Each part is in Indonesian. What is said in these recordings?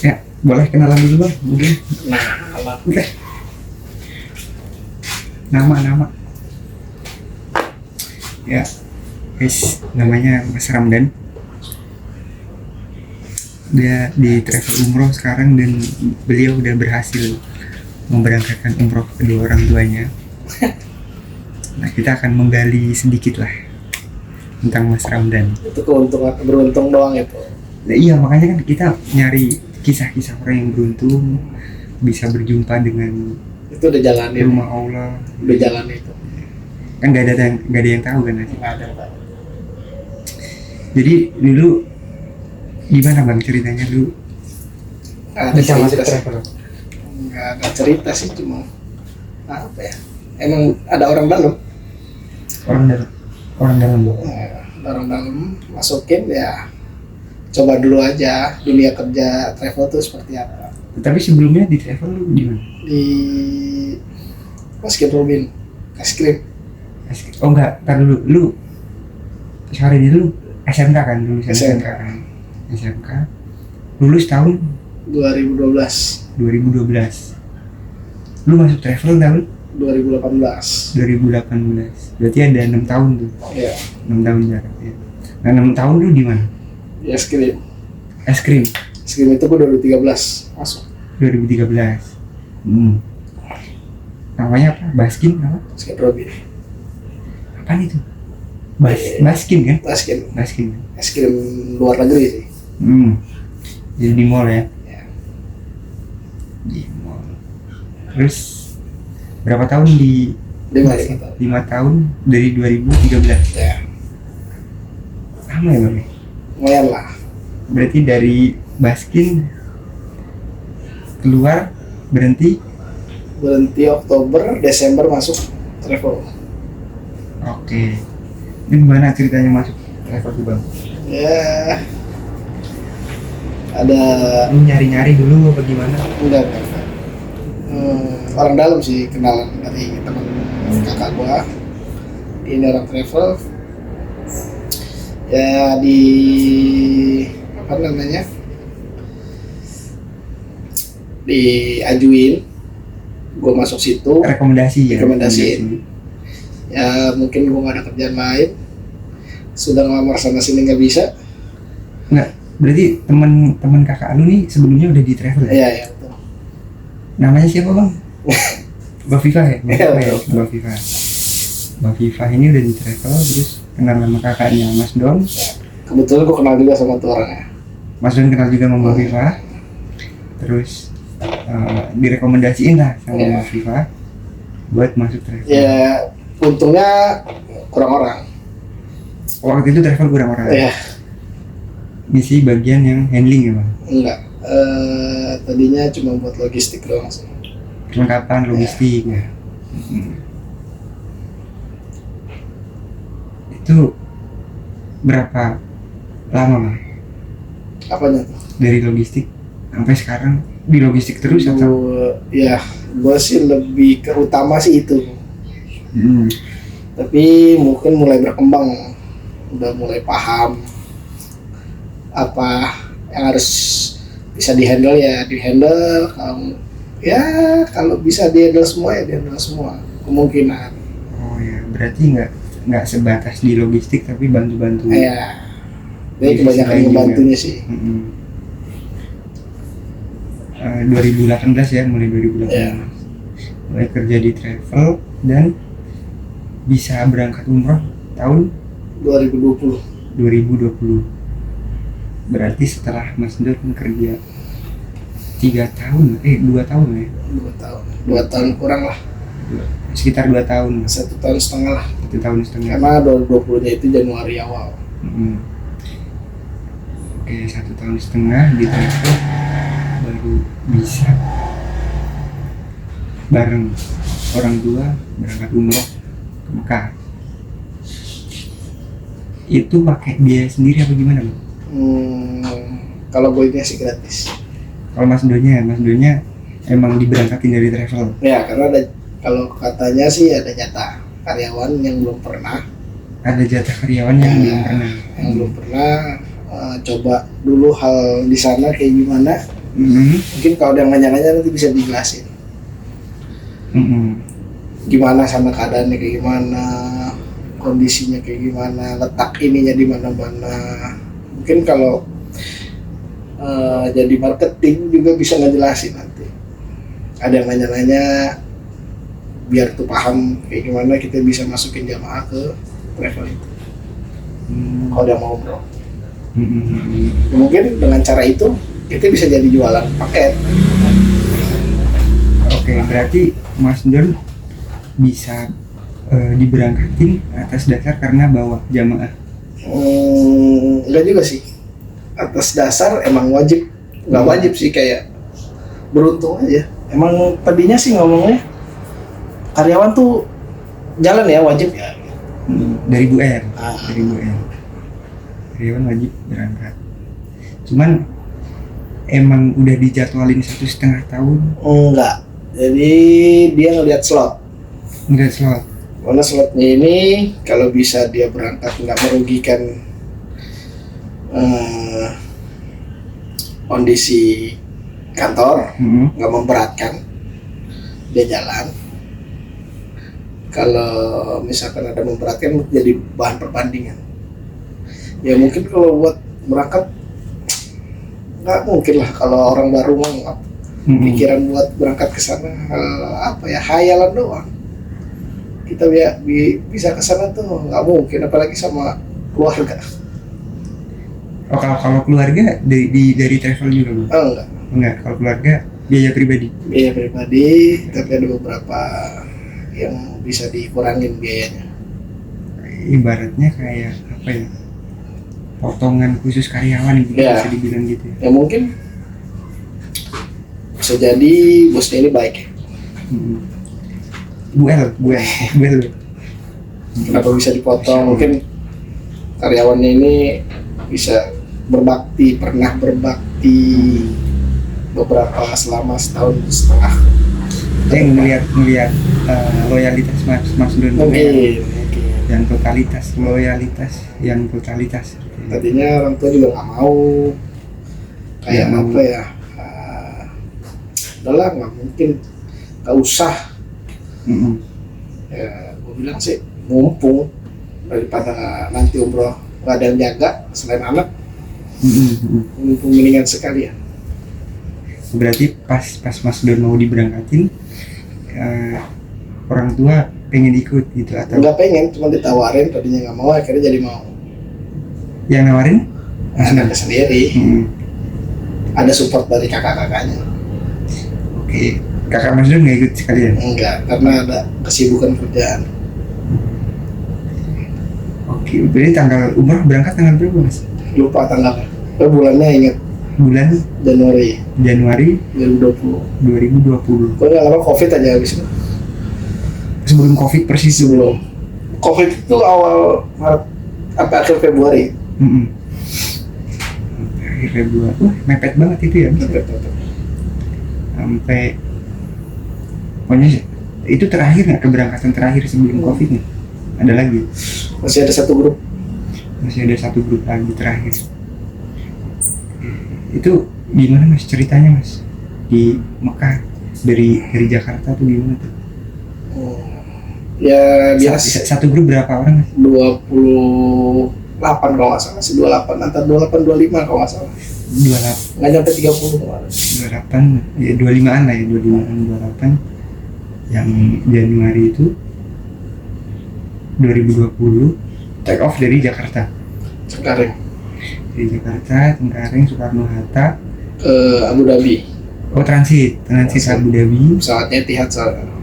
Ya, boleh kenalan dulu bang, mungkin. Nah, kalau Oke. Nama. Ya, guys, namanya Mas Ramdan. Dia di travel umroh sekarang dan beliau udah berhasil memberangkatkan umroh kedua orang tuanya. Nah, kita akan menggali sedikit lah tentang Mas Ramdan. itu keuntungan beruntung doang itu. Nah, iya, makanya kan kita nyari kisah-kisah orang yang beruntung bisa berjumpa dengan Itu udah jalanin. rumah Allah. Udah jalan itu. Kan nggak ada yang tahu kan nanti. Nggak ada Pak. Jadi dulu gimana bang ceritanya dulu Nggak ada bisa masuk cerita sih. travel? Nggak ada cerita sih, cuma apa ya? Emang ada orang dalam. Orang dalam. Ada orang dalam masukin ya. Coba dulu aja dunia kerja travel tuh seperti apa. Tapi sebelumnya di travel lu gimana? Di Baskin Robin, es krim. Oh enggak, tar dulu lu sorry dulu SMK kan dulu SMK. kan SMK lulus tahun 2012, 2012. Lu masuk travel tahun 2018. 2018. Berarti ada 6 tahun tuh. Ya, 6 tahun jarak ya. Nah 6 tahun lu di mana? di es krim. Es krim Es krim itu gue 2013 masuk. 2013. Namanya apa? Baskin apa? Baskin Robin. Apaan itu? Baskin kan? Baskin. Es krim luar negeri sih. Jadi di mall ya? Ya. Di mall. Terus berapa tahun di 5 tahun dari 2013? Ya, Lama ya bang? lumayan lah. Berarti dari Baskin keluar berhenti. Oktober, Desember masuk travel. Oke. Ini gimana ceritanya masuk travel tuh bang? Ya, ada Lu nyari-nyari dulu apa gimana? enggak. Orang dalam sih, kenalan dari teman kakak gua. Ini orang travel. Ya di apa namanya? Diajuin. Gua masuk situ. Rekomendasi ya? Rekomendasiin. Ya mungkin gua nggak ada kerjaan lain. Sudah ngelamar sana sini nggak bisa. Enggak. Berarti teman kakak lu nih sebelumnya udah di travel ya? Iya ya betul. Namanya siapa bang? Mbak Viva ya? Iya, betul. Mbak Viva. Mbak Viva ini udah di travel terus kenal sama kakaknya Mas Don. Kebetulan gua kenal juga sama tuh orangnya. Mas Don kenal juga sama Mbak Viva. Terus direkomendasiin lah sama Iya. Mbak Viva buat masuk travel. Ya untungnya kurang orang. Waktu itu travel kurang orang. Ya Misi bagian yang handling ya bang. enggak. Tadinya cuma buat logistik doang sih. Perlengkapan logistik ya. Itu berapa lama bang? Apanya tuh? Dari logistik sampai sekarang di logistik terus atau? Ya gua sih lebih ke utama sih itu. Hmm. Tapi mungkin mulai berkembang, udah mulai paham apa yang harus bisa dihandle ya dihandle. Kalau bisa dihandle semua ya dihandle semua kemungkinan. Oh ya, berarti nggak sebatas di logistik tapi bantu-bantu. Ya, jadi Di kebanyakan sisi lain membantunya juga. sih. 2018 ya, mulai 2018 Ya. mulai kerja di travel dan bisa berangkat umroh tahun 2020. 2020. Berarti setelah Mas Don kerja 2 tahun ya, 2 tahun kurang lah, sekitar 2 tahun, 1 tahun setengah lah. 1 tahun setengah. Karena 2020 nya itu Januari awal. Oke, 1 tahun setengah di travel baru bisa bareng orang tua berangkat umroh ke Mekah. Itu pakai biaya sendiri apa gimana bang? Kalau gue sih gratis. Kalau Mas Donnya emang diberangkatin dari travel. Ya karena kalau katanya sih ada jatah karyawan yang belum pernah. Ada jatah karyawan yang belum pernah. Coba dulu hal di sana kayak gimana. Mungkin kalau ada yang nanya-nanya nanti bisa dijelasin gimana sama keadaannya kayak gimana, kondisinya kayak gimana, letak ininya di mana-mana. Mungkin kalau jadi marketing juga bisa ngejelasin nanti. Ada yang nanya-nanya biar tuh paham kayak gimana kita bisa masukin jamaah ke travel itu. Kalau dia mau bro, mungkin dengan cara itu kita bisa jadi jualan paket. Oke, berarti Mas Don bisa diberangkatin atas dasar karena bawa jamaah. Enggak juga sih, atas dasar emang wajib. Nggak wajib sih, kayak beruntung aja. Emang tadinya sih ngomongnya karyawan tuh jalan ya, wajib ya. Dari Bu R, dari Bu R. Karyawan wajib berangkat. Cuman emang udah dijadwalin 1,5 tahun. Enggak, jadi dia ngeliat slot. Enggak slot. Karena slotnya ini kalau bisa dia berangkat nggak merugikan kondisi kantor, nggak memberatkan, dia jalan. Kalau misalkan ada memberatkan jadi bahan perbandingan. Ya mungkin kalau buat berangkat nggak mungkin lah, kalau orang baru mah pikiran buat berangkat ke sana apa ya, hayalan doang. Kita bisa ke sana tuh nggak mungkin, apalagi sama keluarga. Oh, kalau keluarga dari travel juga Bu? Oh, enggak, kalau keluarga biaya pribadi. Biaya pribadi, tapi ada beberapa yang bisa dikurangin biayanya. Ibaratnya kayak apa ya? Potongan khusus karyawan gitu, ya, bisa dibilang gitu ya. Ya mungkin bisa jadi bosnya ini baik ya. Bu L. Kenapa bisa dipotong? Mungkin karyawannya ini bisa berbakti, pernah berbakti beberapa selama 1,5 tahun. Yang melihat loyalitas Mas Don. Mungkin. Yang loyalitas yang totalitas. Tadinya orang tua juga nggak mau, kayak apa ya? Udahlah, nggak mungkin, nggak usah. Ya, gue bilang sih mumpung daripada nanti umroh nggak ada yang jaga selain anak, mumpung mendingan sekalian. Berarti pas Mas Don mau diberangkatin, orang tua pengen ikut gitu atau? Nggak pengen, cuma ditawarin, tadinya nggak mau, akhirnya jadi mau. Yang nawarin? Anaknya sendiri. Ada support dari kakak-kakaknya. Oke. Kakak Mas Don nggak ikut sekalian? Enggak, karena ada kesibukan kerjaan. Oke, berarti tanggal umroh berangkat tanggal berapa Mas? Lupa tanggalnya, bulannya ingat. Bulan Januari 2020. Kok nggak lama COVID aja habis itu. Sebelum COVID persis. Sebelum COVID itu awal Maret apa akhir Februari. Akhir Februari. Wah, mepet banget itu ya. Sampai pokoknya itu terakhir nggak, keberangkatan terakhir sebelum COVID nih? Ada lagi? Masih ada satu grup lagi terakhir. Itu gimana Mas ceritanya Mas di Mekah, dari Jakarta tuh gimana tuh? Ya biasa. Satu grup berapa orang Mas? 28 kalau nggak salah, 28 antara 28 25 kalau nggak salah. 28. Nggak nyampe 30 kemarin. 28 ya, 25-an lah ya, 28 yang Januari itu 2020 take off dari Jakarta. Cengkareng. Dari Jakarta, Cengkareng, Soekarno-Hatta ke Abu Dhabi. Oh, transit Abu Dhabi. Pesawatnya Etihad,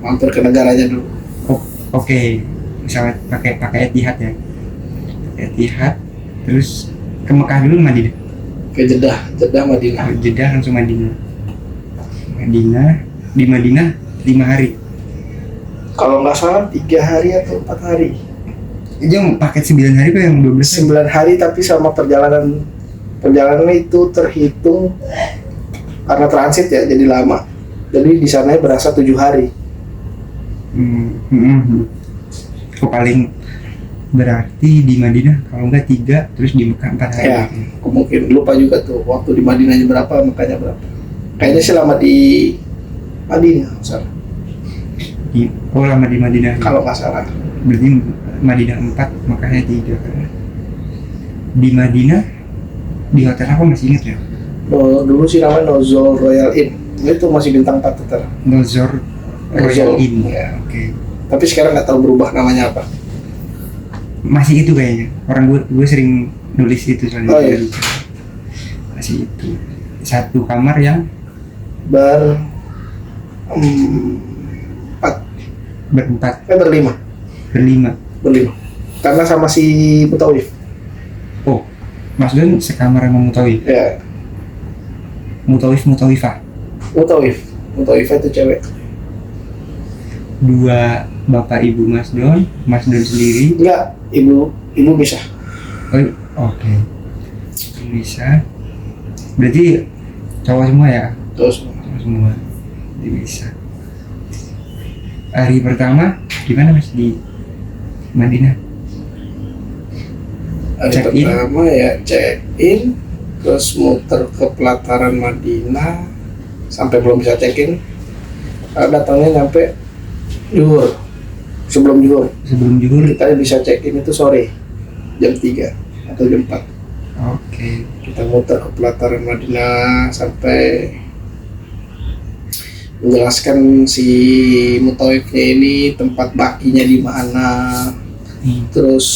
mampir ke negaranya dulu. Oke. Pesawat pakai Etihad ya. Etihad, terus ke Mekah dulu, Madinah. Ke Jeddah Madinah. Jeddah langsung Madinah. Di Madinah 5 hari. Kalau nggak salah 3 hari atau 4 hari. Itu yang paket 9 hari kok, yang 12 hari? 9 hari, tapi sama perjalanan itu terhitung karena transit ya, jadi lama. Jadi di sana berasa 7 hari. Paling berarti di Madinah kalau enggak 3, terus di Mekah 4 hari. Ya, mungkin lupa juga tuh waktu di Madinahnya berapa, Mekahnya berapa. Kayaknya sih lama di Madinah, salah. Lama di Madinah. Kalau nggak salah. Berarti Madinah 4, makanya 3 kan. Di Madinah, di hotel apa masih ingat ya? Dulu sih namanya Nozul Royal Inn. Itu masih bintang 4 hotel. Nozul Royal Inn. Ya. Oke. Tapi sekarang nggak tahu berubah namanya apa. Masih itu kayaknya. Orang gue sering nulis itu soalnya. Oh, iya. Masih itu. Satu kamar yang berempat, berlima. Berlima. Karena sama si Mutawif. Oh, Mas Don sekamar sama Mutawif. Ya. Mutawifah. Mutawifah itu cewek. 2 bapak ibu Mas Don sendiri. Enggak, ibu bisa. Oh, oke. Bisa. Berarti cowok semua ya? Cowok semua. Jadi bisa. Hari pertama gimana Mas di Madinah? Hari pertama ya check in, terus muter ke pelataran Madinah sampai belum bisa check in. Datangnya nyampe zuhur. Sebelum zuhur kita bisa check in itu sore jam 3 atau jam 4. Oke. Kita muter ke pelataran Madinah sampai menjelaskan si Mutawifnya ini tempat bakinya di mana. Terus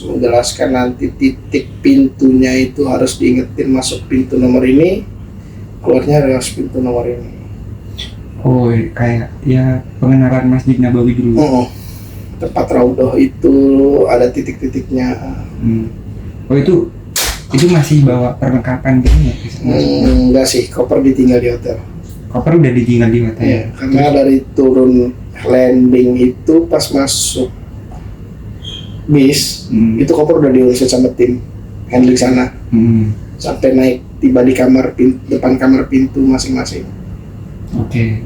menjelaskan nanti titik pintunya itu harus diingetin, masuk pintu nomor ini, keluarnya harus pintu nomor ini. Oh, kayak ya pengenalan Masjid Nabawi dulu. Tempat Raudhah itu ada titik-titiknya. Oh, itu masih bawa perlengkapan gitu ya? Enggak sih, koper ditinggal di hotel. Koper udah ditinggal di hotel. Ya, karena dari turun landing itu pas masuk bis, itu koper udah diurusin sama tim handling sana. Sampai naik tiba di depan kamar pintu masing-masing. Oke.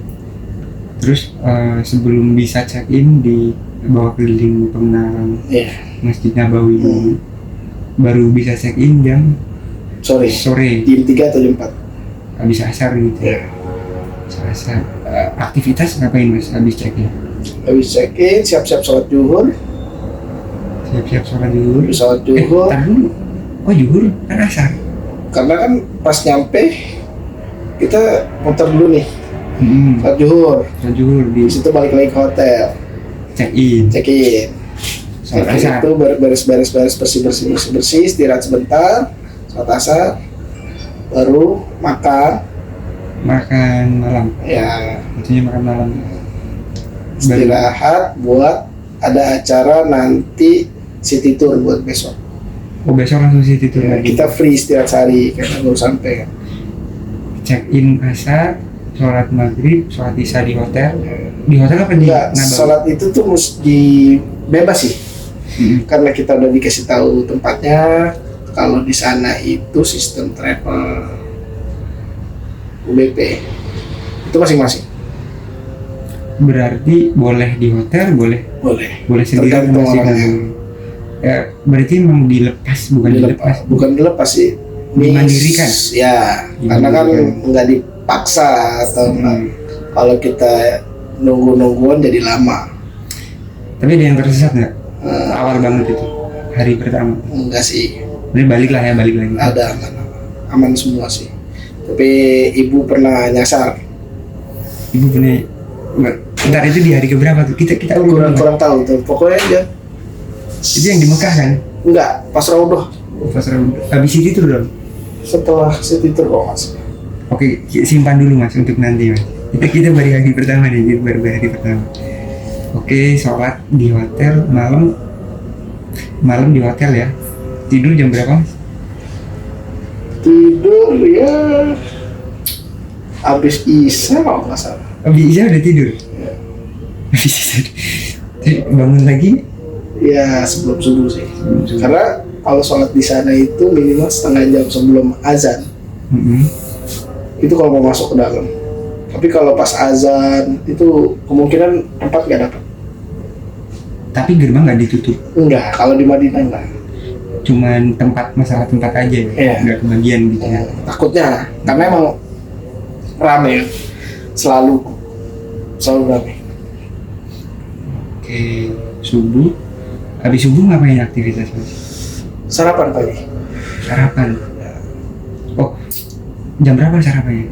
Terus sebelum bisa check in di bawah keliling pengenalan Masjid Nabawi dulu, baru bisa check in jam sore. Jam 3 atau jam 4. Habis asar gitu. Asar. Aktivitas ngapain Mas habis check in? Habis check in, siap-siap sholat zuhur. Sholat zuhur. Tar dulu. Oh, zuhur kan asar. Karena kan pas nyampe kita muter dulu nih. Sholat zuhur di situ, balik lagi ke hotel. Check in. Sholat asar. Itu beres-beres bersih, istirahat sebentar, sholat asar, baru makan malam. Ya. Maksudnya makan malam. Istirahat buat ada acara nanti city tour buat besok. Oh, besok langsung city tour lagi. Kita free istirahat sehari karena baru sampai kan. Check in asar, sholat maghrib, sholat isya di hotel. Di hotel apa di Nabawi? Sholat itu tuh mesti bebas sih. Karena kita udah dikasih tahu tempatnya. Kalau di sana itu sistem travel UBP itu masing-masing. Berarti boleh di hotel, boleh sendiri masing-masing. Ya, berarti memang bukan dilepas sih. Dimandirikan. Ya, karena kan nggak dipaksa atau kalau kita nungguan jadi lama. Tapi ada yang tersesat nggak? Awal banget itu hari pertama. Enggak sih. Jadi balik lagi. Ada aman semua sih. Tapi ibu pernah nyasar. Bentar, itu di hari keberapa tuh? Kita kurang tahu tuh. Pokoknya aja. Itu yang di Mekah kan? Enggak, pas Raudhah. Habis itu dong. Setelah city tour Mas. Oke, simpan dulu Mas untuk nanti Mas. Kita baru hari pertama nih, baru hari pertama. Oke, sholat di hotel malam di hotel ya. Tidur jam berapa Mas? Tidur ya habis isya kalau nggak salah. Habis isya udah tidur? Ya. Habis isya bangun lagi? Ya sebelum subuh sih. Karena kalau sholat di sana itu minimal setengah jam sebelum azan. Itu kalau mau masuk ke dalam. Tapi kalau pas azan itu kemungkinan tempat nggak dapat. Tapi gerbang nggak ditutup? Enggak, kalau di Madinah enggak. Cuman masalah tempat aja ya? Nggak kebagian gitu ya? Takutnya, karena emang rame, selalu rame. Oke, subuh. Habis subuh ngapain aktivitas Mas? Sarapan pagi. Sarapan. Oh, jam berapa sarapannya?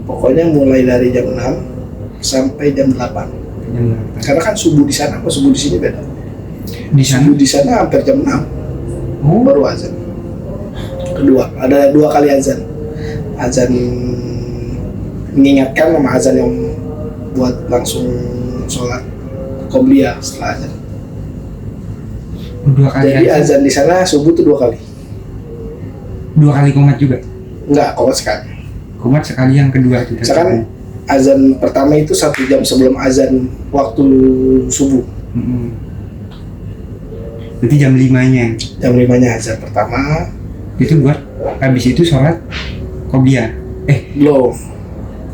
Pokoknya mulai dari jam 6 sampai jam 8. Jam 8. Karena kan subuh di sana sama subuh di sini beda. Di sana? Subuh di sana hampir jam 6 Oh, baru azan. Kedua, ada 2 kali azan. Azan mengingatkan sama azan yang buat langsung sholat qobliyah setelah azan. 2 kali Jadi azan di sana subuh tuh 2 kali. 2 kali komat juga? Enggak, komat sekali. Komat sekali, yang kedua itu. Misalkan azan pertama itu 1 jam sebelum azan waktu subuh. Berarti jam 5-nya. Jam 5-nya azan pertama. Itu buat habis itu sholat qobliyah. Belum.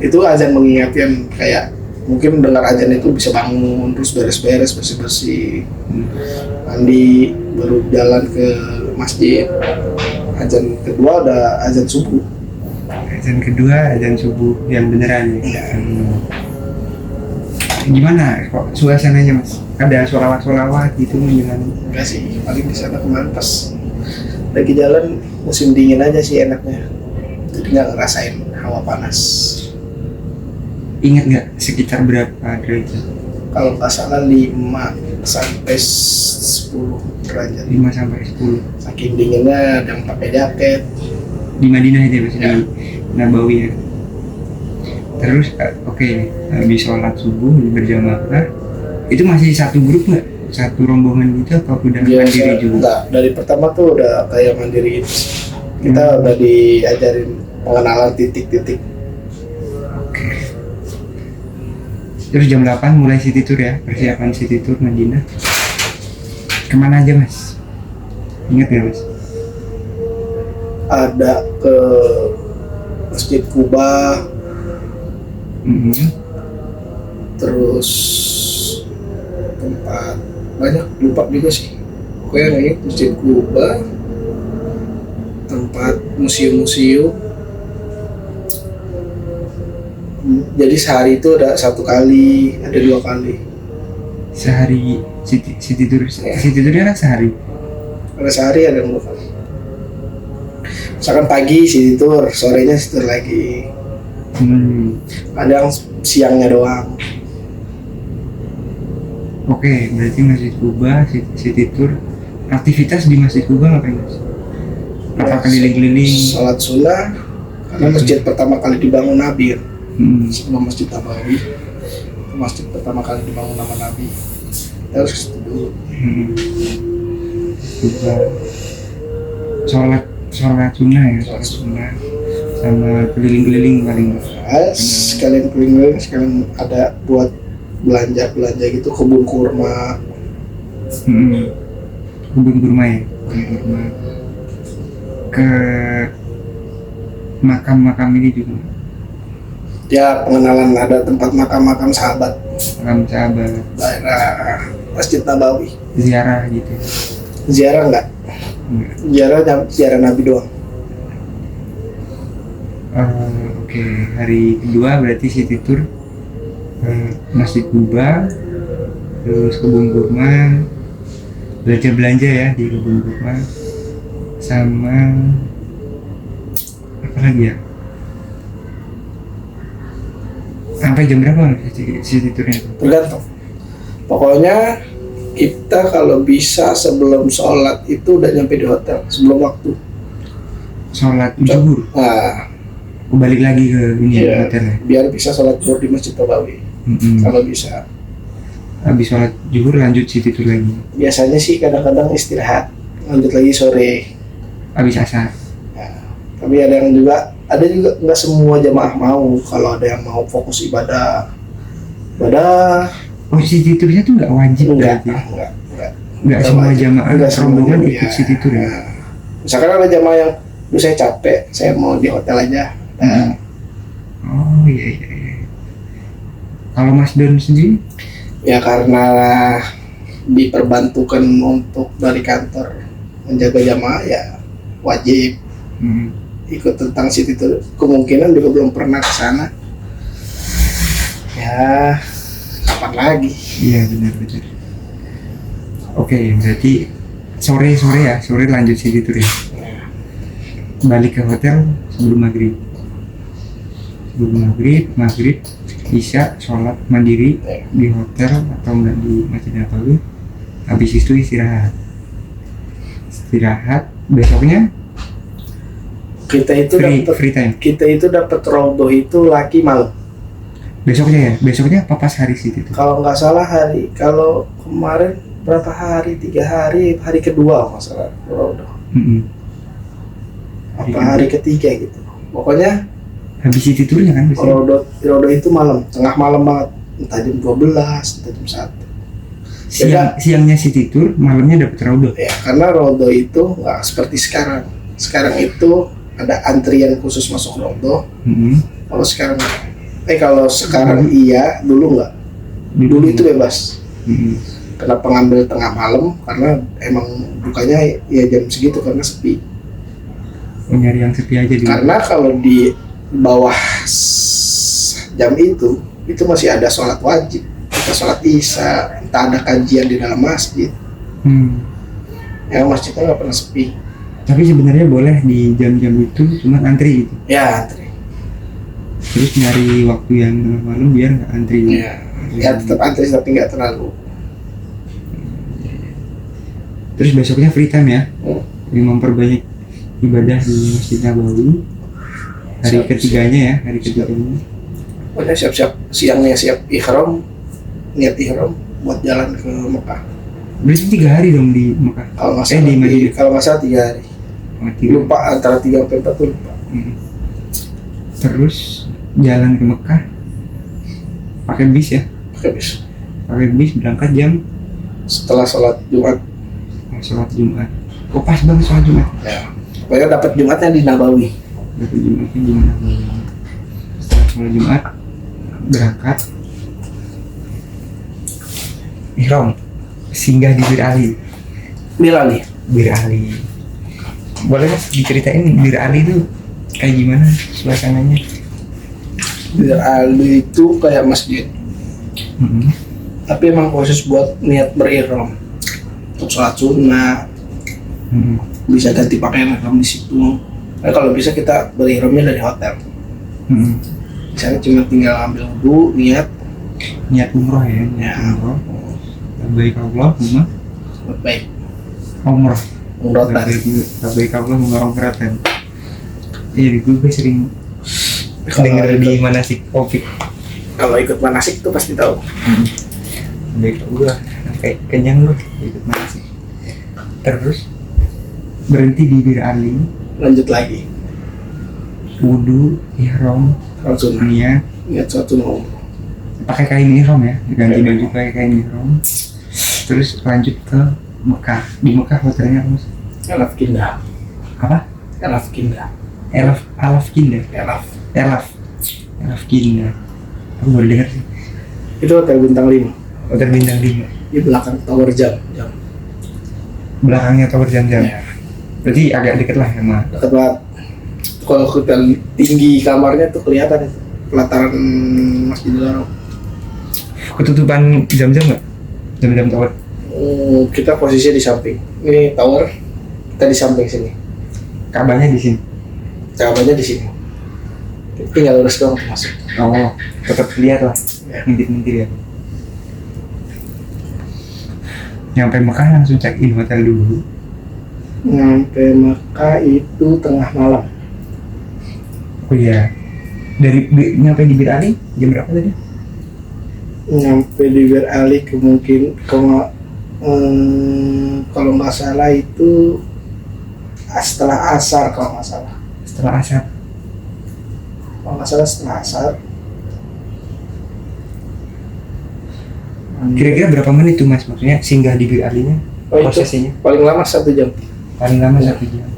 Itu azan mengingatkan, kayak mungkin dengar azan itu bisa bangun terus beres-beres, bersih-bersih, mandi, baru jalan ke masjid. Azan kedua ada azan subuh. Azan kedua azan subuh yang beneran ya. Iya. Gimana kok suasananya Mas? Ada sholawat gitu menjelang? Enggak sih, paling di sana kemarin pas lagi jalan musim dingin aja sih enaknya. Jadi nggak ngerasain hawa panas. Ingat nggak sekitar berapa derajat? Kalau nggak salah 5 sampai 10 derajat. 5 sampai 10. Saking dinginnya ada yang pakai jaket. Di Madinah itu ya Mas, Ya. di Nabawi ya. Terus oke, habis sholat subuh berjamaah, itu masih satu grup nggak? Satu rombongan gitu atau udah mandiri juga? Enggak, dari pertama tuh udah kayak mandiri gitu. Kita udah diajarin pengenalan titik-titik. Oke. Terus jam 8 mulai city tour ya, persiapan city tour Madinah. Kemana aja Mas? Ingat nggak Mas? Ada ke Masjid Kuba, terus tempat banyak, lupa juga sih. Pokoknya yang ini Masjid Kuba, tempat museum-museum. Jadi sehari itu ada 1 kali, ada 2 kali. Sehari city tour, Ya. city tournya kan sehari. Ada sehari ada 2 kali. Misalkan pagi city tour, sorenya city tour lagi. Kadang siangnya doang. Oke, berarti Masjid Kuba, city tour. Aktivitas di Masjid Kuba ngapain Mas? Apa keliling-keliling? Salat sunnah, karena masjid pertama kali dibangun Nabi. Sebelum Masjid Nabawi, masjid pertama kali dibangun nama Nabi. Kita harus ke situ dulu. Kuba. Sholat sunnah ya, sholat sunnah. Sama keliling-keliling paling. Sekalian keliling-keliling, sekalian ada buat belanja gitu, kebun kurma. Kebun kurma ya, kebun kurma. Ke makam-makam ini juga. Ya, pengenalan ada tempat makam sahabat. Makam sahabat. Daerah Masjid Nabawi. Ziarah gitu. Ziarah enggak? Ziarah Nabi doang. Oke, hari kedua berarti city tour Masjid Kuba, terus kebun kurma, belanja ya di kebun kurma, sama apa lagi ya? Sampai jam berapa city tournya? Tergantung. Pokoknya kita kalau bisa sebelum sholat itu udah nyampe di hotel sebelum waktu. Sholat zuhur. Nah, Balik lagi ke ini iya, hotelnya. biar bisa sholat zuhur di Masjid Nabawi. Kalau bisa. Habis sholat zuhur lanjut city tour lagi. Biasanya sih kadang-kadang istirahat, lanjut lagi sore. Habis asar. Nah, tapi ada juga nggak semua jamaah mau. Kalau ada yang mau fokus ibadah. Oh, city tournya tuh nggak wajib Enggak, berarti? enggak. Nggak semua wajib. jamaah Enggak semua rombongan jamaah, ikut ya. city tour ya? Nah, misalkan ada jamaah yang, saya capek, saya mau di hotel aja. Nah, Oh iya. Kalau Mas Don sendiri? ya karena diperbantukan untuk dari kantor menjaga jamaah, ya wajib ikut tentang city tour. Kemungkinan juga belum pernah ke sana. Ya, kapan lagi? Iya benar-benar. Oke, berarti sore lanjut City Tour ya. Balik ke hotel sebelum maghrib. Maghrib, isya, sholat mandiri di hotel atau enggak di Masjid Nabawi. Habis itu istirahat. Besoknya Kita itu free time. Kita itu dapat roboh itu laki malam. Besoknya apa pas hari City Tour? Kalau nggak salah kalau kemarin berapa hari? 3 hari, hari kedua masalah roboh. Hari ketiga gitu. Pokoknya habis City Tournya kan roboh itu malam, tengah malam banget. Entah jam 12, entah jam 1. Siangnya City Tour, malamnya dapat roboh. Ya, karena roboh itu nggak seperti sekarang. Sekarang itu ada antrian khusus masuk roboh. Kalau sekarang iya, dulu nggak. Dulu itu bebas. Kenapa ngambil tengah malam? Karena emang bukanya ya jam segitu karena sepi. Nyari yang sepi aja dulu. Karena kalau di bawah jam itu masih ada sholat wajib, kita sholat isya, entah ada kajian di dalam masjid. Ya masjidnya nggak pernah sepi. Tapi sebenarnya boleh di jam-jam itu cuma antri gitu. Ya antri. Terus nyari waktu yang malam biar nggak antri. Ya tetap antri tapi nggak terlalu. Terus besoknya free time ya. Ini memperbanyak ibadah di Masjid Nabawi. Hari ketiganya. Udah siap-siap, siangnya siap ihram, niat ihram buat jalan ke Mekah. Berarti 3 hari dong di Mekah. Kalau nggak salah, kalau nggak salah 3 hari. Lupa antara 3 sampai 4 tuh lupa. Terus jalan ke Mekah pakai bis ya? Pakai bis berangkat jam setelah sholat Jumat. Oh pas banget sholat Jumat. Ya. Pokoknya dapat Jumatnya di Nabawi. Setelah sholat Jumat berangkat ihram, singgah di Bir Ali. Boleh diceritain Bir Ali itu kayak gimana suasananya? Bir Ali itu kayak masjid. Tapi emang khusus buat niat berihram. Untuk sholat sunnah. Bisa ganti pakaian ihram di situ. Nah, kalau bisa kita berihramnya dari hotel. Misalnya cuma tinggal ambil wudu, niat umroh ya. Umroh. Baik Allah, baik. Umroh. Umrohatan. Baik Allah, umrohatan. Iya, gue sering dengar di manasik Opik. Kalau ikut manasik tuh pasti tahu. Baik gue sampai kenyang loh ikut manasik. Terus berhenti di Bir Ali. Lanjut lagi. Wudu, ihram, langsung niat satu nomor. Pakai kain ihram ya, ganti baju pakai kain ihram. Terus lanjut ke Mekah. Di Mekah hotelnya apa? Elaf Kindah. Apa? Elaf Kindah. Elaf Kindah. Aku baru dengar sih. Itu hotel bintang 5. Hotel bintang 5. Di belakang tower jam. Belakangnya tower jam. Ya. Berarti agak deket lah sama. Dekat banget. Kalau kita tinggi kamarnya tuh kelihatan itu pelataran Masjidil Haram. Ketutupan jam-jam nggak? Jam-jam tower? Kita posisinya di samping. Ini tower, kita di samping sini. Ka'bahnya di sini. Ka'bahnya di sini. Tinggal lurus doang masuk. Oh, tetap lihat lah. Ngintip-ngintip ya. Nyampe Mekah langsung check in hotel dulu. Nyampe Mekah itu tengah malam. Oh iya. Nyampe di Bir Ali jam berapa tadi? Nyampe di Bir Ali kalau nggak salah itu setelah asar kalau nggak salah. Setelah asar. Kalau nggak salah setelah asar. Kira-kira berapa menit tuh mas? Maksudnya singgah di Bir Ali-nya? Prosesnya? Paling lama 1 jam. Paling lama 1 jam.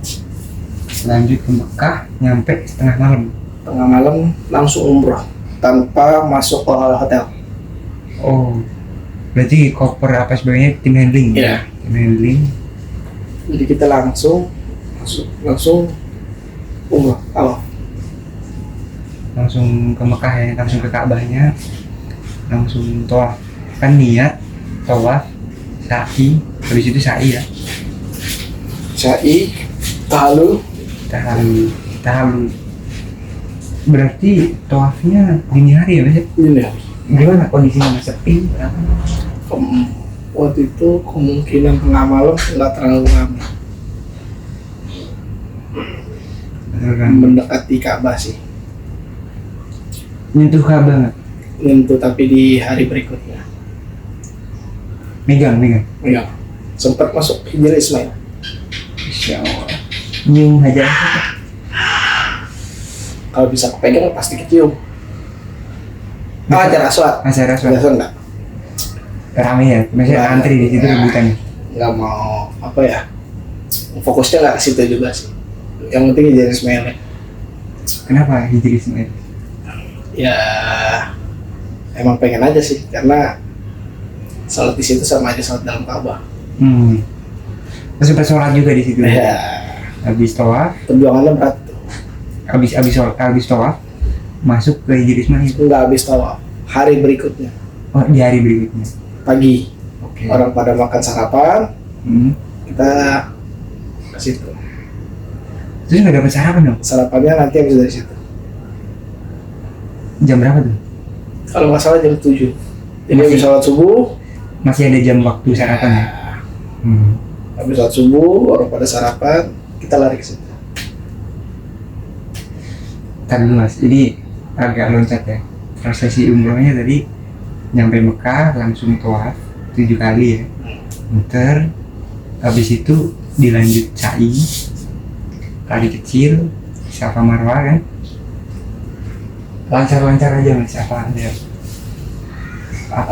Lanjut ke Mekah, nyampe tengah malam. Tengah malam langsung umroh tanpa masuk ke hotel. Oh, berarti koper apa sebagainya tim handling? Iya. Tim handling. Jadi kita langsung umroh. Langsung ke Mekah ya, langsung ke Ka'bahnya. langsung tawaf. Kan niat tawaf, sa'i, habis itu sa'i ya. Sa'i, tahalul. Tahalul. Berarti tawafnya dini hari ya Mas? Ini ya. Gimana kondisinya Mas? Sepi? Waktu itu kemungkinan tengah malam nggak terlalu ramai. Mendekati Ka'bah sih. Nyentuh Ka'bah nggak? Nyentuh tapi di hari berikutnya. Megang. Ya, sempat masuk Hijr Ismail. Insya Allah. Nyium Hajar Aswad. Kalau bisa kepegang pasti kecium. Hajar Aswad. Hajar Aswad. Hajar Aswad enggak? Rame ya, maksudnya Nggak, antri di situ rebutan. Nggak mau apa ya? Fokusnya nggak ke situ juga sih. Yang penting Hijr Ismail. Kenapa Hijr Ismail? Ya, emang pengen aja sih karena salat di situ sama aja salat dalam Ka'bah. Terus sempat sholat juga di situ. Ya, Habis tawaf, perjuangannya berat. habis tawaf masuk ke Hijr Ismail. Nggak habis tawaf, hari berikutnya Oh, di hari berikutnya. pagi. Oke. Orang pada makan sarapan, kita ke situ. Terus nggak dapat sarapan dong? Sarapannya nanti habis dari situ. Jam berapa tuh? Kalau nggak salah jam 7. Jadi Masih- habis sholat subuh, Masih ada jam waktu sarapan ya? habis sholat subuh, orang pada sarapan, kita lari ke situ. Ntar dulu Mas, jadi agak loncat ya. Prosesi umrohnya tadi nyampe Mekah langsung tawaf 7 kali ya. Muter, habis itu dilanjut sa'i, kali kecil, Safa Marwah kan. Lancar-lancar aja Mas, apa Lancar?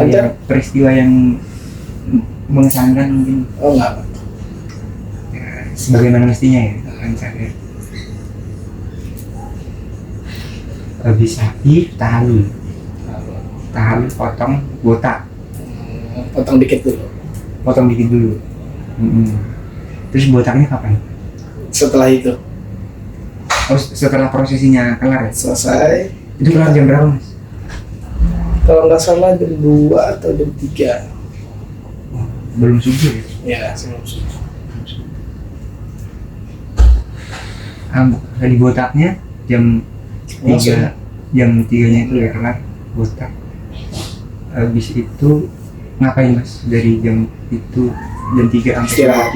ya, peristiwa yang mengesankan mungkin Oh enggak, ya, sebagaimana mestinya ya, lancar ya. Habis sa'i, tahalul potong botak, potong dikit dulu. potong dikit dulu. Terus botaknya kapan? Setelah itu Oh, setelah prosesinya kelar ya? selesai, Itu kelar jam berapa Mas? kalau nggak salah jam 2 atau jam 3. Belum subuh ya? Ya, sebelum subuh. Di botaknya jam 3, jam 3-nya itu ya kelar botak. Habis itu ngapain Mas? Dari jam itu jam 3 sampai Istirahat.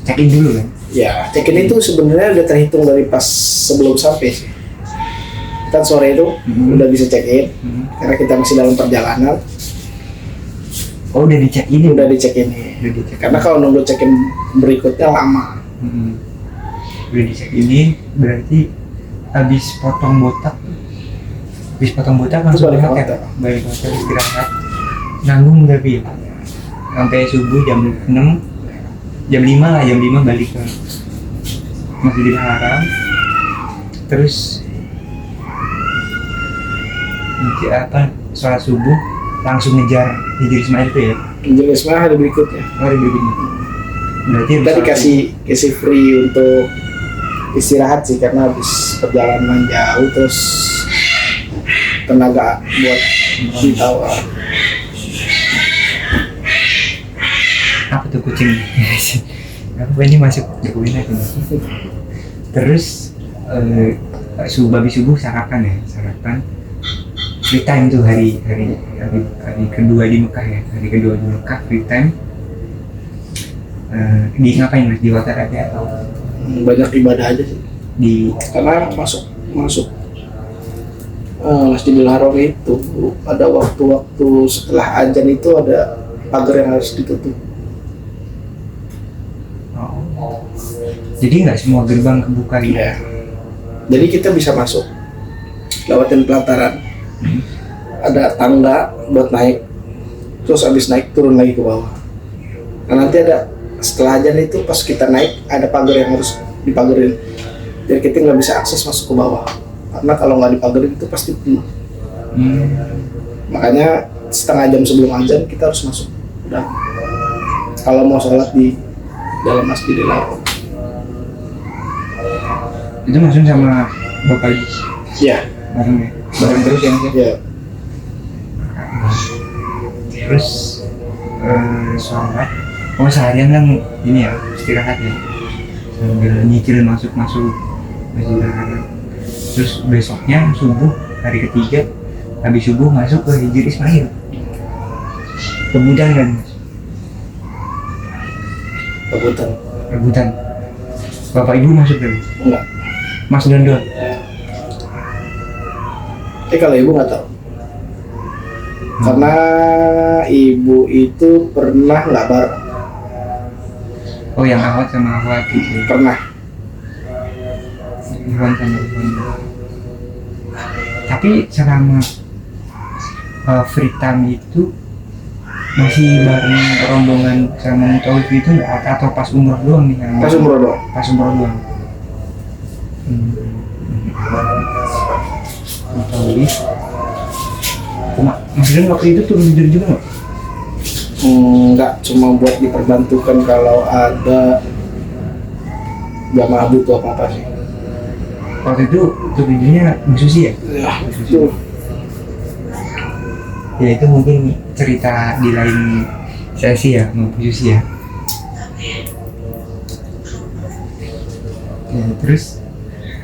check in dulu kan? Ya, check-in itu sebenarnya udah terhitung dari pas sebelum sampai sih. Kan sore itu udah bisa check-in karena kita masih dalam perjalanan. Oh, udah di check in? Udah di check-in. Karena kalau nunggu check-in berikutnya lama. Udah di check ini berarti habis potong botak langsung Balik balik hotel. hotel. Balik hotel istirahat, nanggung tapi ya sampai subuh jam 6, jam 5 balik ke Masjidil Haram. Terus sholat subuh langsung ngejar Hijr Ismail itu ya, Hijr Ismail hari berikutnya. hari berikutnya. Berarti Kita harus dikasih free untuk istirahat sih karena habis perjalanan jauh, terus tenaga buat ditawar. apa tuh kucing? Apa ini masuk berkuin aja. Terus subuh sarapan free time tuh hari kedua di Mekah ya, free time. Di ngapain Mas, di hotel aja atau Banyak ibadah aja sih. di Karena masuk Masjidil Haram itu ada waktu-waktu setelah azan itu ada pagar yang harus ditutup. jadi nggak semua gerbang kebuka gitu? Ya. Jadi kita bisa masuk lewatin pelataran. Ada tangga buat naik, terus habis naik turun lagi ke bawah. Nah, nanti ada setelah azan itu pas kita naik ada pagar yang harus dipagerin. Jadi kita nggak bisa akses masuk ke bawah. Karena kalau nggak dipagerin itu pasti penuh. Makanya setengah jam sebelum azan kita harus masuk. Udah. Kalau mau sholat di dalam Masjidil Haram. Itu maksudnya sama bapak Ya, bareng ya? Bareng terus ya Mas ya? ya. terus sholat. Oh seharian kan ini ya istirahat ya, sambil nyicil masuk Masjidil Haram. Terus besoknya subuh hari ketiga habis subuh masuk ke Hijri Ismail, rebutan kan? Rebutan. Bapak ibu masuk kan? Enggak. Mas Dondol. Kalau ibu nggak tahu. Karena ibu itu pernah nggak bareng. Oh yang awat sama awat gitu. Pernah. Iwan sama Iwan. Tapi selama free time itu masih bareng rombongan sama Mutawif itu nggak, atau pas umroh doang nih? Pas umroh doang. Pas umroh doang. Mutawif. Maksudnya waktu itu turun tidur juga nggak? Enggak, cuma buat diperbantukan kalau ada jamaah butuh apa sih. Waktu itu turun tidurnya Bu Susi ya? Ya, itu. Ya itu mungkin cerita di lain sesi ya, Bu Susi ya. Ya terus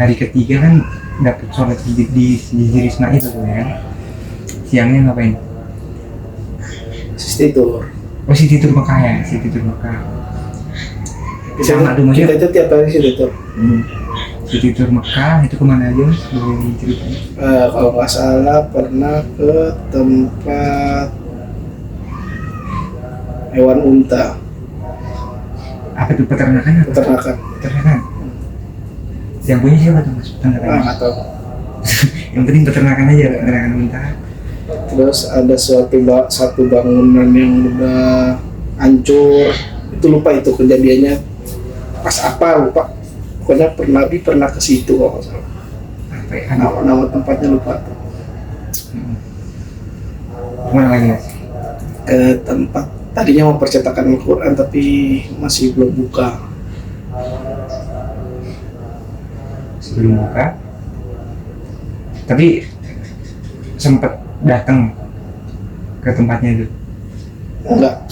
hari ketiga kan dapat sholat di Hijri Ismail tuh ya kan? Siangnya ngapain? Sisi tour. Oh City Tour Mekah ya, City Tour Mekah. Sama tuh Kita maksudnya itu tiap hari sisi tour. City Tour Mekah itu kemana aja Mas? Boleh diceritain? Kalau nggak salah pernah ke tempat hewan unta, Apa tuh peternakan? peternakan. Peternakan. Yang punya siapa tuh Mas peternakan? Atau Yang penting peternakan aja, peternakan unta. terus ada satu bangunan yang udah hancur, itu lupa itu kejadiannya pas apa, lupa. Pokoknya pernah ke situ kalau nggak salah. Apa ya? Nama tempatnya lupa tuh. Kemana lagi Mas? Ke tempat tadinya mau percetakan Al-Quran tapi masih belum buka. Sebelum buka. Tapi sempat datang ke tempatnya itu? Enggak,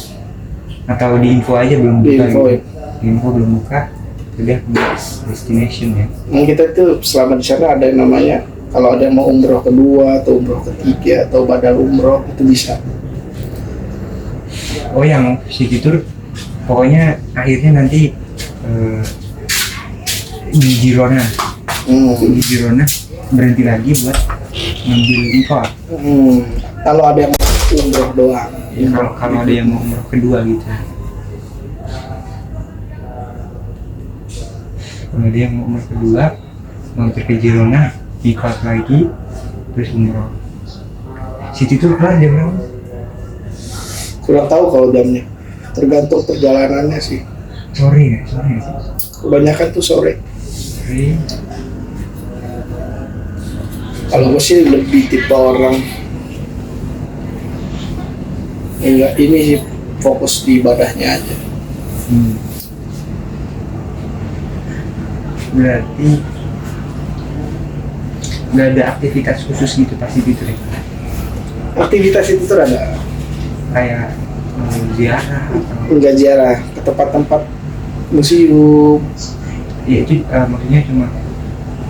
Atau di info aja belum buka? diinfoin. Di info belum buka, udah destination ya. Kita tuh selama di sana ada yang namanya kalau ada yang mau umroh kedua atau umroh ketiga atau badal umroh itu bisa. Oh yang City Tour pokoknya akhirnya nanti di Girona. Di Girona berhenti lagi buat ngambil impor. Kalau ada yang mau umroh doang. Ya, kalau ada yang mau umroh kedua gitu. Kalau ada yang mau umroh kedua, mampir ke Girona, ikut lagi, terus umroh. City Tour kelar jam berapa? Kurang tahu kalau jamnya, tergantung perjalanannya sih. Sore ya, sore sih. Kebanyakan tuh sore. Sore. Kalau gue sih lebih tipe orang enggak ini sih, fokus di ibadahnya aja. Berarti nggak ada aktivitas khusus gitu pasti gitu ya? Aktivitas itu tuh ada Kayak ziarah atau enggak ziarah ke tempat-tempat museum, ya itu maksudnya cuma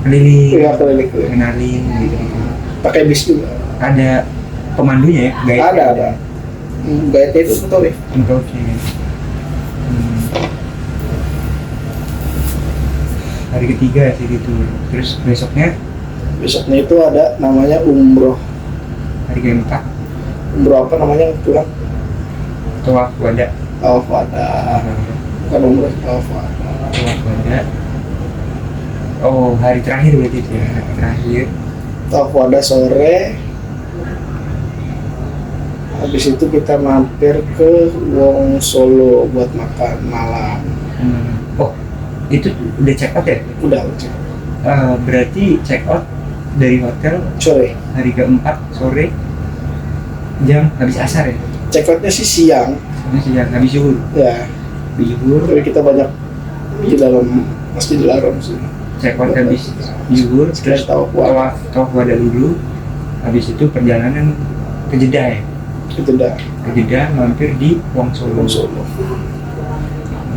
keliling, keliling kenalin gitu. pakai bis juga. Ada pemandunya ya, guide? Ada. Guide itu betul ya. Untuk hari ketiga sih gitu. Terus besoknya Besoknya itu ada namanya umroh. hari keempat Umroh apa namanya pulang? tawaf wada. Tawaf wada. Bukan umroh, tawaf wada. Tawaf wada. Oh hari terakhir berarti itu ya, hari terakhir. Tawaf wada sore. Habis itu kita mampir ke Wong Solo buat makan malam. Oh itu udah check out ya? Udah. Berarti check out dari hotel Sore. hari keempat sore jam habis asar ya? Check outnya sih siang. Habis siang, habis zuhur. Ya. Habis zuhur. Tapi kita banyak di dalam Masjidil Haram sih. Check out habis zuhur, terus Tawaf wada. tawaf wada dulu. Habis itu perjalanan ke Jeddah ya? ke Jeddah. Ke Jeddah, mampir di Wongsolo.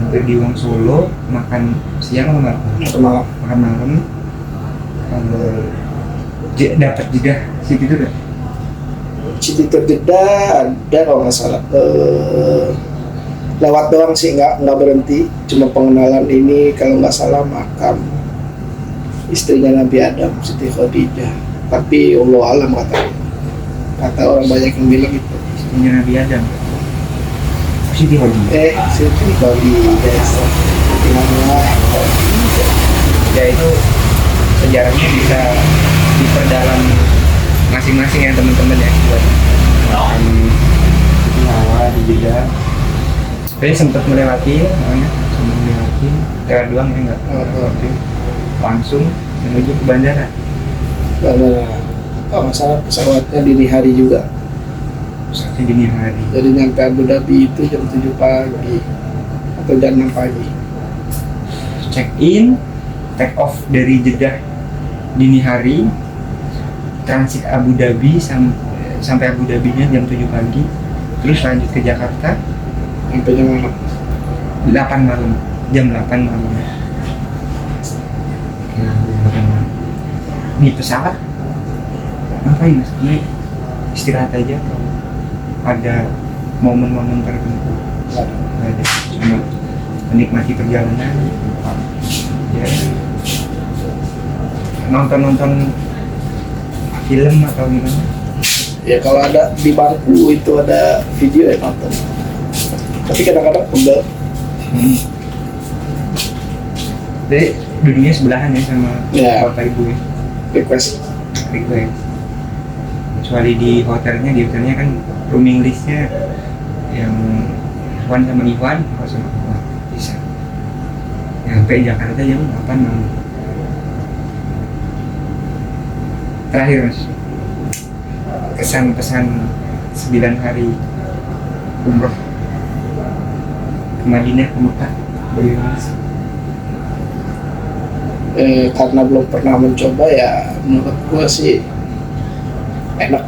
Mampir di Wongsolo, makan siang atau malam? Malam. Makan malam. Dapat Jeddah City Tour nggak? City Tour Jeddah ada kalau nggak salah. Lewat doang sih, nggak berhenti. Cuma pengenalan ini kalau nggak salah makam istrinya Nabi Adam, Siti Khadijah. Tapi Allah alam kata orang banyak yang bilang itu. Istrinya Nabi Adam. Siti Khadijah. Siti Khadijah. Ya itu sejarahnya bisa diperdalam masing-masing ya teman-teman ya buat Siti Hawa di Jeddah. Saya sempat melewati lewat doang ya nggak langsung menuju ke bandara. Masalah pesawatnya dini hari juga. Pesawatnya dini hari. Jadi nyampe Abu Dhabi itu jam 7 pagi atau jam 6 pagi. Check in, take off dari Jeddah dini hari, transit Abu Dhabi sampai Abu Dhabinya jam 7 pagi, terus lanjut ke Jakarta Sampai jam malam. 8 malam, jam 8 malam. Ini pesawat ngapain mas? Ini istirahat aja atau ada momen-momen tertentu? Nggak ada, cuma menikmati perjalanan ya, nonton film atau gimana? Ya kalau ada di bangku itu ada video ya nonton. Tapi kadang-kadang pegel. Jadi duduknya sebelahan ya sama bapak ibu ya? Request. Kecuali di hotelnya kan rooming listnya yang Iwan sama Iwan, kalau sama Iwan bisa. Sampai Jakarta jam 8 malam. Terakhir mas, kesan-pesan 9 hari umroh ke Madinah, ke Mekah, bagaimana? Karena belum pernah mencoba ya menurut gua sih enak.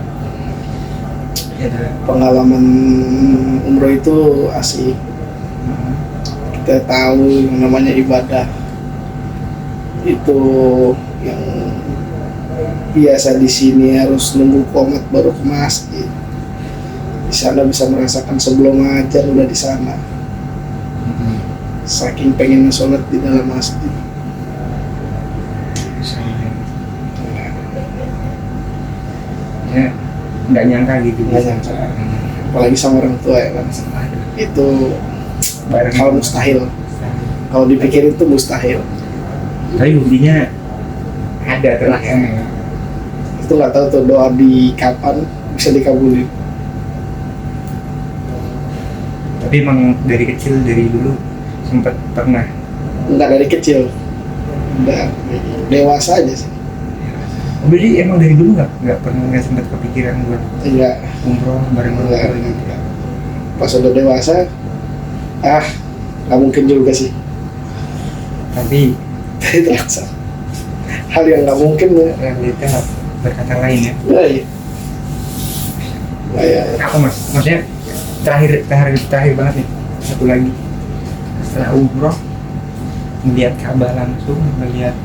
Pengalaman umroh itu asik. Kita tahu yang namanya ibadah itu yang biasa di sini harus nunggu qomat baru ke masjid. Di sana bisa merasakan sebelum ajar udah di sana. Saking pengen sholat di dalam masjid. Ya, nggak nyangka gitu. Nggak nyangka. Apalagi sama orang tua ya kan. Itu hal mustahil. Kalau dipikir itu mustahil. Tapi buktinya ada terlaksana. Itu nggak tahu tuh doa di kapan bisa dikabulin. Tapi emang dari kecil, dari dulu sempat pernah. Enggak dari kecil. Udah dewasa aja sih. Jadi emang dari dulu nggak sempat kepikiran buat umroh bareng keluarga gitu. Pas udah dewasa, nggak mungkin juga sih. Tapi terlaksana. Hal yang nggak mungkin ya. Realita berkata lain ya. Ya. Apa mas? Maksudnya terakhir banget nih. Satu lagi. Setelah umroh, melihat Ka'bah langsung, melihat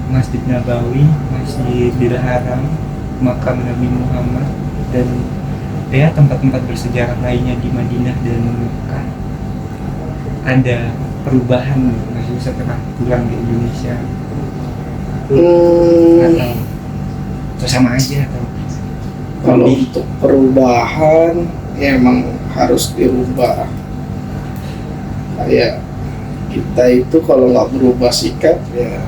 Masjid Nabawi, Masjidil Haram, makam Nabi Muhammad, dan ya tempat-tempat bersejarah lainnya di Madinah dan Mekah. Ada perubahan masih setelah pulang ke Indonesia? Atau sama aja atau? Kalau untuk perubahan ya emang harus dirubah. Kayak kita itu kalau nggak berubah sikap ya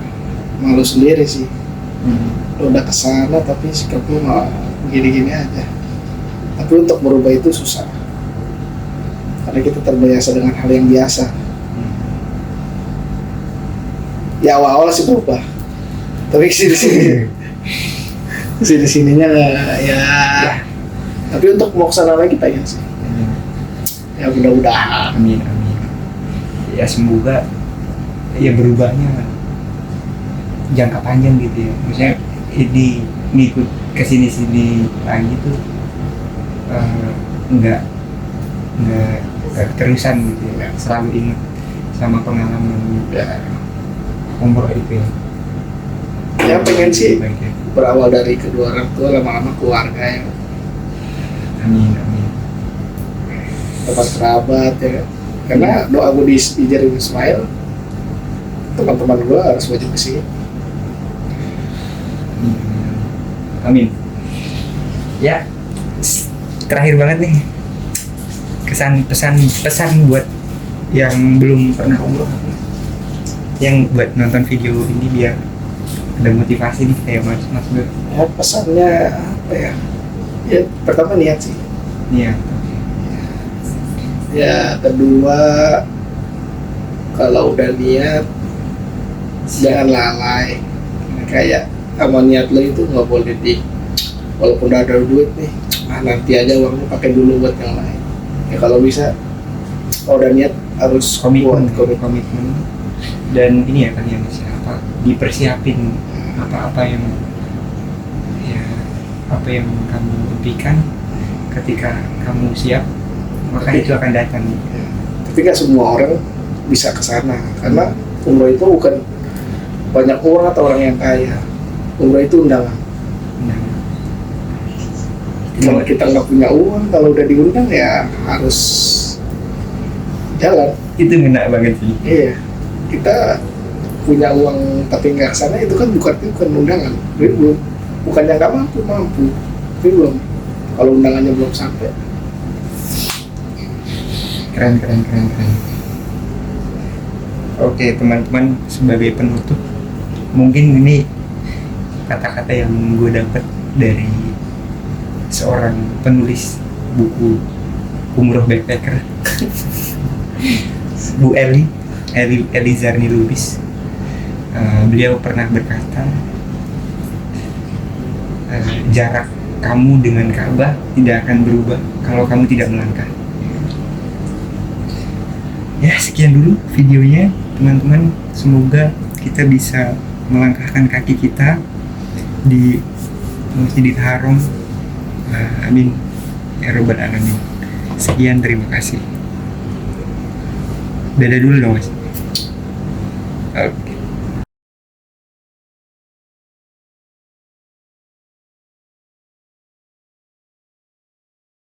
malu sendiri sih. Udah kesana tapi sikap lu malah gini-gini aja. Tapi untuk berubah itu susah karena kita terbiasa dengan hal yang biasa. Ya awal-awal sih berubah, tapi sininya ya. Tapi untuk mau kesana lagi pengen sih. Ya mudah-mudahan. Amin. Ya semoga ya berubahnya jangka panjang gitu ya. Misalnya ngikut kesini lagi tuh nggak nggak terusan gitu ya, selalu ingat sama pengalaman Ya, umroh itu ya. ya pengen sih Baik ya. berawal dari kedua orang tua, lama-lama keluarga ya, Amin amin. teman kerabat ya kan. Karena doa gue di Jaring Ismail, teman-teman gue harus wajib kesini. Amin. Ya, terakhir banget nih, pesan buat yang belum pernah umroh, yang buat nonton video ini biar ada motivasi nih kayak mas Bro. Ya pesannya apa ya? Ya pertama niat sih. Iya. Ya kedua, kalau udah niat jangan lalai. Kayak sama niat lo itu nggak boleh walaupun udah ada duit nih, nanti aja uangnya pakai dulu buat yang lain. Ya kalau bisa, kalau udah niat harus Komitmen komitmen. dan ini ya kan yang apa dipersiapin apa yang ya apa yang kamu impikan, ketika kamu siap maka itu akan datang. Ya. Tapi nggak semua orang bisa ke sana, karena umroh itu bukan banyak orang atau orang yang kaya. Umroh itu undangan. Nah, Kalau kita nggak punya uang, kalau udah diundang ya harus jalan. itu ngena banget sih. Iya, kita punya uang tapi nggak kesana, itu kan bukan undangan. Belum, bukannya nggak mampu, tapi belum. Kalau undangannya belum sampai. Keren. Oke teman-teman, sebagai penutup, mungkin ini kata-kata yang gue dapat dari seorang penulis buku Umroh Backpacker, Bu Eli Zarni Lubis. Beliau pernah berkata, jarak kamu dengan Ka'bah tidak akan berubah kalau kamu tidak melangkah. Ya, sekian dulu videonya teman-teman, semoga kita bisa melangkahkan kaki kita di Masjidil Haram. Amin ya Rabbal Alamin. Sekian, terima kasih. Dadah dulu dong mas.